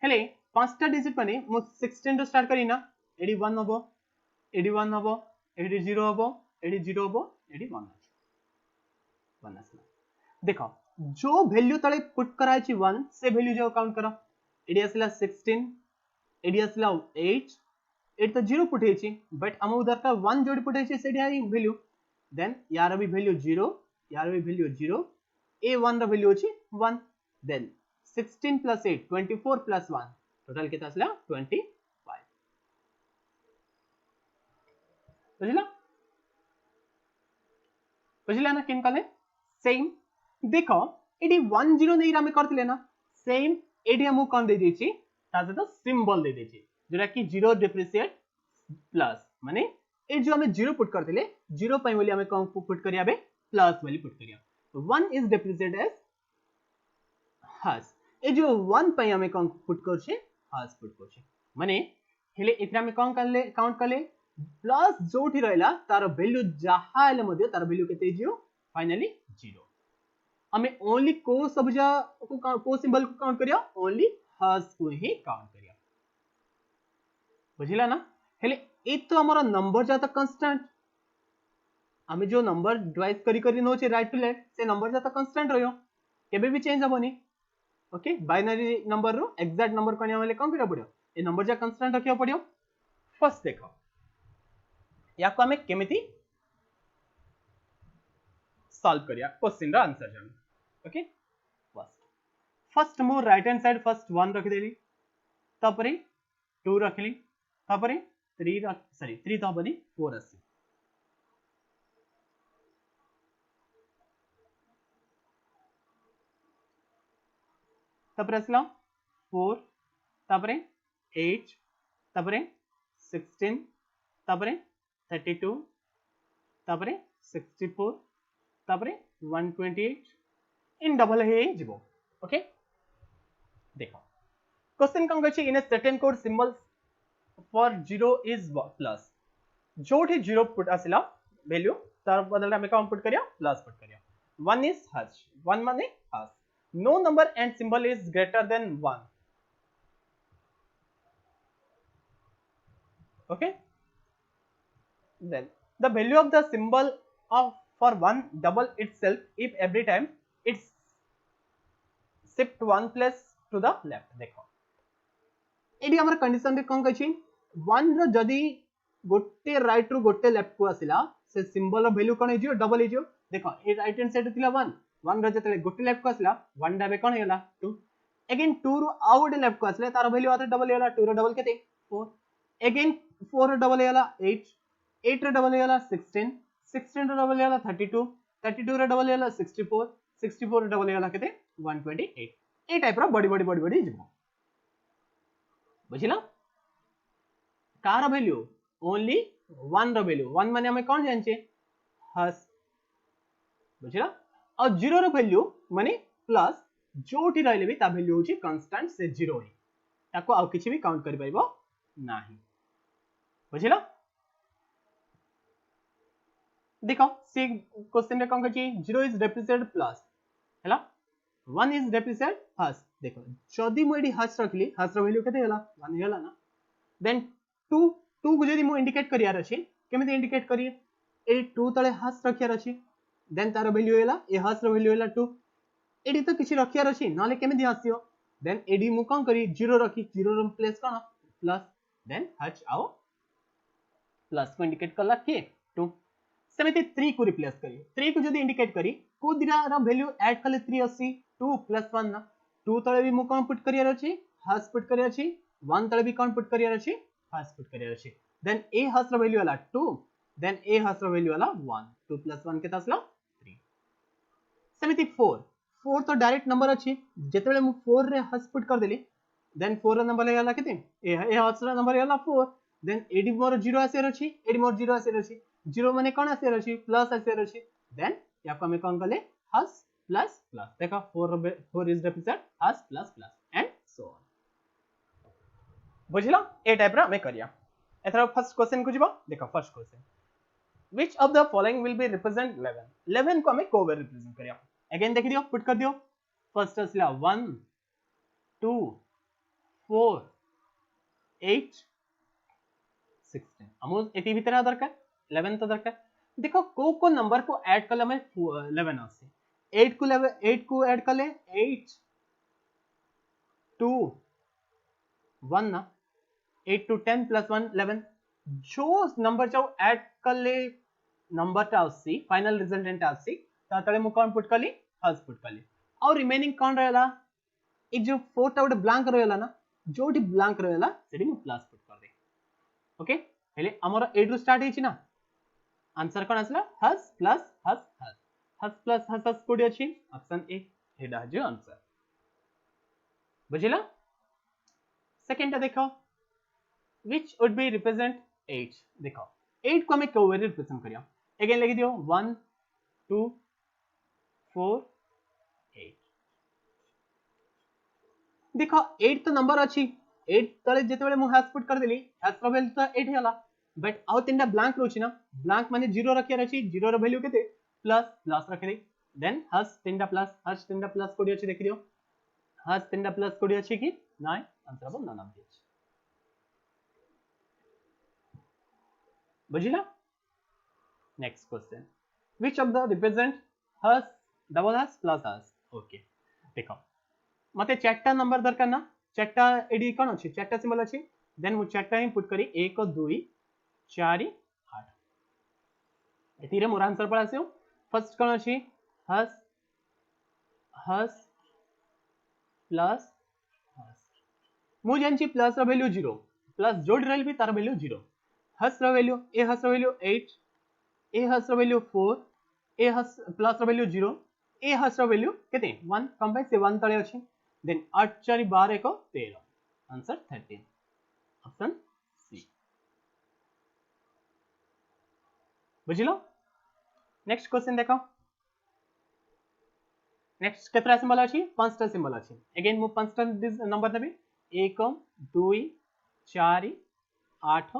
A: हेले 5 टा डिजिट माने मु 16 रो स्टार्ट करी ना एडी 1 हबो एडी 1 हबो एडी 0 हबो एडी 0 हबो एडी 1 अछि 1 असला देखो जो वैल्यू तळे पुट कराय छि 1 से वैल्यू जो काउंट करो एडी असला 16 एडी असला 8 8 तो 0 पुट हेछि बट हम उधर का 1 जोड़ी पुट हेछि सेडी आई वैल्यू देन यार भी वैल्यू 0 यार भी वैल्यू 0 a1 रा वैल्यू अछि 1 देन 16 plus 8 24 plus 1 टोटल कितना असला 25 बुझला बुझला ना किन कले सेम देखो एडी 10 नै रामे करथिले ना सेम एडी हम कोन दे देछि ताजे तो सिंबल दे देछि जेरा कि 0 डिप्रिशिएट प्लस माने ए जो हमें 0 पुट करथिले 0 पई बोली हमें कोन पुट करिया बे प्लस वाली पुट करिया 1 इज डिप्रिशिएट एज हास ए जो 1 पई हमें कोन पुट करछे हास पुट करछे माने हेले एथरा में कोन करले काउंट करले प्लस जोठी रहला तार वैल्यू जहा आले मध्ये तार वैल्यू केते जियो फाइनली 0 हमें ओनली को सबजा को सिंबल को काउंट करिया ओनली हास को ही काउंट करिया बुझिला ना हेले ए तो हमर नंबर जाता कांस्टेंट हमें जो नंबर डिवाइड करी करी नो छे राइट टू लेफ्ट से नंबर जाता कांस्टेंट रहियो केबे भी चेंज हबोनी ओके बाइनरी नंबर रो एग्जैक्ट नंबर कोनिया वाले कोन करिया पड़ियो ए नंबर जा कांस्टेंट रखियो पड़ियो फर्स्ट देखो या को हमें केमिति सॉल्व करिया क्वेश्चन रा आंसर जान ओके फर्स्ट मो राइट हैंड साइड फर्स्ट 1 रख देली तापरे 2 रखली तापरे 3 सॉरी 3 तो बनी 4 आसी तापरे असला 4 तापरे 8 तापरे 16 तापरे 32 तापरे 64 तापरे 128 इन डबल हे जिवो ओके देखो क्वेश्चन कौन कहछि in a certain code symbol for 0 is plus जोठी 0 पुट आसिला वैल्यू तार बदले हमें कौन पुट करिया प्लस पुट करिया 1 इज हज 1 माने has no number and symbol is greater than 1 okay then the value of the symbol of for one double itself if every time it's shift one place to the left देखो AD हमर condition रे कोन कहछि 1 रो जदी गोटे right रो गोटे left को आसिला से symbol रो value कोन हिजियो double हिजियो देखो ए right hand side थिला 1 रो जते गोटे लेफ्ट को आसिला 1 डाबे कोन हेला 2 अगेन 2 रो आउट लेफ्ट को आसिले तार वैल्यू आते डबल हेला 2 रो डबल केते 4 अगेन 4 रो डबल हेला 8 8 रो डबल हेला 16 16 रो डबल हेला 32 32 रो डबल हेला 64 64 रो डबल हेला केते 128 ए टाइप रो बड़ी बड़ी बड़ी बड़ी जिवो बुझिला कार वैल्यू ओनली 1 रो वैल्यू 1 माने हमें कोन जानछे हस बुझिला और 0 रो वैल्यू माने प्लस जोठी रहले भी ता वैल्यू होची कांस्टेंट से 0 ही ताको आ किछि भी काउंट करि पाइबो नाही बुझिला देखो सी क्वेश्चन रे कोन कहछि 0 इज रिप्रेजेंट प्लस हैला 1 इज रिप्रेजेंट हस देखो जदी मु एडी हस रखली हस रो वैल्यू केते होला 1 होला ना देन 2 2 को जदी मु इंडिकेट करियार अछि केमिति इंडिकेट करिए ए 2 तळे हस रखियार अछि देन तार वैल्यू होला ए हस रो वैल्यू होला 2 एडी तो किछि रखियार अछि नाले केमिति हसियो देन एडी मु कोन करी 0 रखी 0 रो प्लेस कोन प्लस देन हच आओ प्लस को इंडिकेट करला के 2 सेमिति 3 को रिप्लेस करी 3 को जदी इंडिकेट करी को दिरा रा वैल्यू ऐड करले 3 80 2 + 1 ना 2 तळे भी मु कोन पुट करियार अछि हस पुट करियार अछि 1 तळे भी कोन पुट करियार अछि हस पुट करियार अछि देन ए हस रो वैल्यू वाला 2 देन ए हस रो वैल्यू वाला 1 2 + 1 केता आसला 3 सेमिति 4 4 तो डायरेक्ट नंबर अछि जेतेबेले मु 4 रे हस पुट कर देली देन 4 रो नंबर होला केते ए हस रो नंबर होला 4 देन एडी मोर 0 आसेर अछि एडी मोर 0 आसेर अछि 0 माने कोन आसेर अछि प्लस आसेर अछि देन याको हमें कोन करले हस प्लस प्लस देखो 4 is represent hash plus plus and so on बुझिला ए टाइप रा हमें करिया एथरा फर्स्ट क्वेश्चन को जिबो देखो first question which of the following will be represent 11 11 को हमें कोवे रिप्रेजेंट करिया अगेन देख दियो पुट कर दियो फर्स्ट असला 1 2 4 8 16 हमो एटी भीतर दरकार 11 तो दरकार देखो को नंबर को ऐड करले हमें 11 आसे 8 को ऐड करले 8 2 1 ना 8 to 10 + 1 11 जो नंबर जो ऐड करले नंबर टा आसी फाइनल रिजल्टेंट आसी ता तळे मु कोन पुट करली हस पुट करली और रिमेनिंग कोन रहला ए जो 4 टा उडे ब्लैंक रहला ना जोटी ब्लैंक रहला सेडी मु प्लस पुट कर दे ओके हेले हमर 8 रो स्टार्ट हिची ना आंसर कोन आसला हस प्लस हस हस हस प्लस हस हस कोडी अछि ऑप्शन ए हेडा जो आंसर बुझिला सेकंड टा देखो which would be represent 8 देखो 8 को हमें क्यों रिप्रेजेंट करिया अगेन लिख दियो 1 2 4 8 देखो 8 तो नंबर अछि 8 तळे जेतेबेले मु हैश पुट कर देली हैश रो वैल्यू तो 8 होला बट आउ तीनटा ब्लैंक रोछि ना ब्लैंक माने 0 रखिया अछि 0 रो वैल्यू केते प्लस प्लस रखि दे देन हस तीनटा प्लस कोडी अछि देख दियो हस तीनटा प्लस कोडी अछि कि नाइ आंसर अब ना नाम दियो बुझिला next question which of the represent hash double hash plus hash okay देखो मते चारटा नंबर दरकार ना चारटा एडी कोन अछि चारटा सिंबल अछि देन मु चारटा ही पुट करी 1 2 4 8 एतिरे मोर आंसर पळ आसियो फर्स्ट कौन अच्छी हस हस प्लस हस मु जानची प्लस रो वैल्यू 0 प्लस जोड़ रही भी तार वैल्यू 0 हस रो वैल्यू ए हस रो वैल्यू 8 ए हस रो वैल्यू 4 ए हस प्लस रो वैल्यू 0 ए हस रो वैल्यू केते 1 कम से 1 तळे अछि देन 8 4 12 1 13 आंसर 13 ऑप्शन सी बुझिलो नेक्स्ट क्वेश्चन देखो नेक्स्ट केतरा सिंबल अछि पांचटा सिंबल अछि अगेन मु पांचटा नंबर देबी 1 2 4 8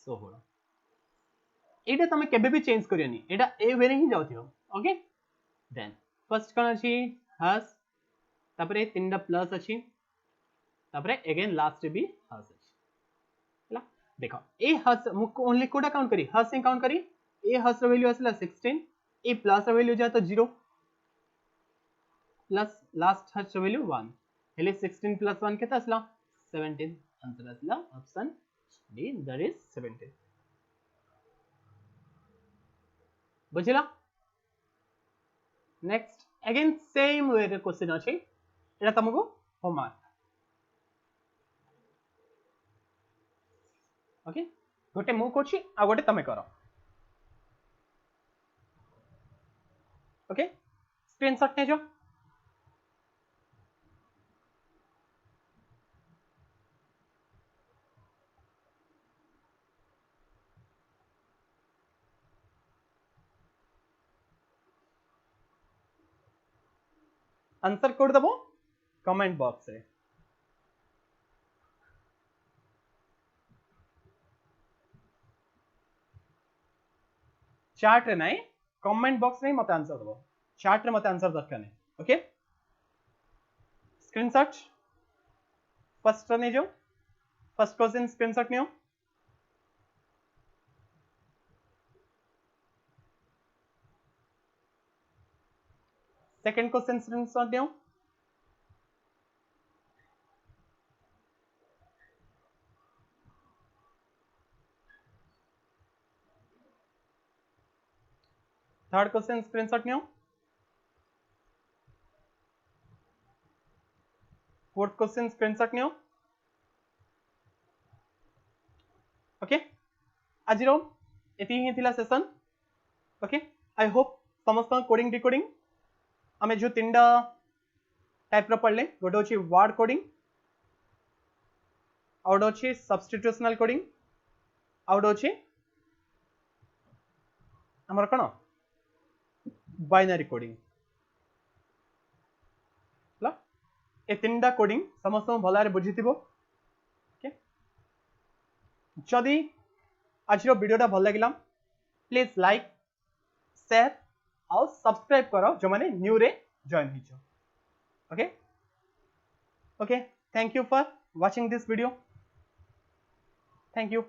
A: 16 एटा तमे केबे भी चेंज करियनी एटा ए वे ही जाउथियो ओके देन फर्स्ट कोन अछि हस तापरे तीनटा प्लस अछि तापरे अगेन लास्ट भी हस अछि हला देखो ए हस मु ओनली कोडा काउंट करी हस से काउंट करी ए हस रो वैल्यू असला 16 ए प्लस रो वैल्यू जा तो 0 प्लस लास्ट हस रो वैल्यू 1 हेले 16 प्लस 1 केता असला 17 आंसर असला ऑप्शन डी दैट इज 17 बुझिला नेक्स्ट अगेन सेम वे रे क्वेश्चन अछि एटा तुमको होमवर्क ओके गोटे मु कोछि आ गोटे तमे करो ओके स्क्रीनशॉट ने जो आंसर कोड दबो कमेंट बॉक्स रे चार्ट रे नाही कमेंट बॉक्स रे मते आंसर दबो चार्ट रे मते आंसर दरकार नहीं ओके स्क्रीनशॉट फर्स्ट ने जो first question screenshot neo second question screenshot नियो third question screenshot neo fourth question screenshot neo okay आज रो एती ही थिला सेशन ओके आई होप समस्त कोडिंग डिकोडिंग आमे जो तीनटा टाइप रो पढ़ले गोटे होची वर्ड कोडिंग आउट होची सब्स्टिट्यूशनल कोडिंग आउट होची हमर कोन बाइनरी कोडिंग ला ए तीनटा कोडिंग समस्त भलारे बुझिथिबो ओके जदी आज रो वीडियोटा भल लागिला प्लीज लाइक शेयर और सब्सक्राइब करो जो माने न्यू रे जॉइन हिचो okay okay thank you for watching this video thank you